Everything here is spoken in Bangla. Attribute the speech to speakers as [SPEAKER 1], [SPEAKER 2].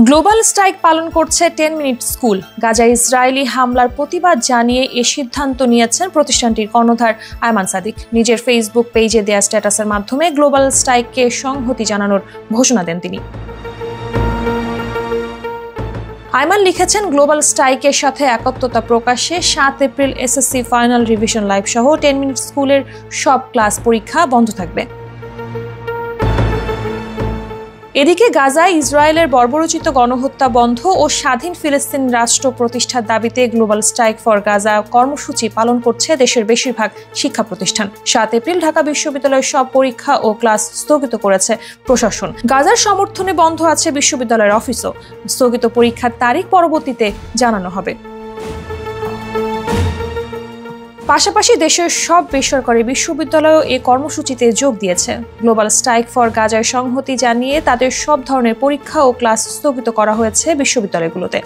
[SPEAKER 1] গ্লোবাল স্ট্রাইক পালন করছে 10 মিনিট স্কুল। গাজায় ইসরায়েলি হামলার প্রতিবাদ জানিয়ে এ সিদ্ধান্ত নিয়েছেন প্রতিষ্ঠানটির কর্ণধার আয়মান সাদিক। নিজের ফেসবুক পেজে দেয়া স্ট্যাটাসের মাধ্যমে গ্লোবাল স্ট্রাইককে সংহতি জানানোর ঘোষণা দেন তিনি। আয়মান লিখেছেন, গ্লোবাল স্ট্রাইকের সাথে একাত্মতা প্রকাশে 7 April SSC final revision live সহ 10 মিনিট স্কুলের সব ক্লাস পরীক্ষা বন্ধ থাকবে। এদিকে গাজায় ইসরায়েলের বর্বরোচিত গণহত্যা বন্ধ ও স্বাধীন ফিলিস্তিন রাষ্ট্র প্রতিষ্ঠার দাবিতে গ্লোবাল স্ট্রাইক ফর গাজা কর্মসূচি পালন করছে দেশের বেশিরভাগ শিক্ষা প্রতিষ্ঠান। 7 এপ্রিল ঢাকা বিশ্ববিদ্যালয়ের সব পরীক্ষা ও ক্লাস স্থগিত করেছে প্রশাসন। গাজার সমর্থনে বন্ধ আছে বিশ্ববিদ্যালয়ের অফিসও। স্থগিত পরীক্ষার তারিখ পরবর্তীতে জানানো হবে। পাশাপাশি দেশের সব বেসরকারি বিশ্ববিদ্যালয়ও এ কর্মসূচিতে যোগ দিয়েছে। গ্লোবাল স্ট্রাইক ফর গাজায় সংহতি জানিয়ে তাদের সব ধরনের পরীক্ষা ও ক্লাস স্থগিত করা হয়েছে বিশ্ববিদ্যালয়গুলোতে।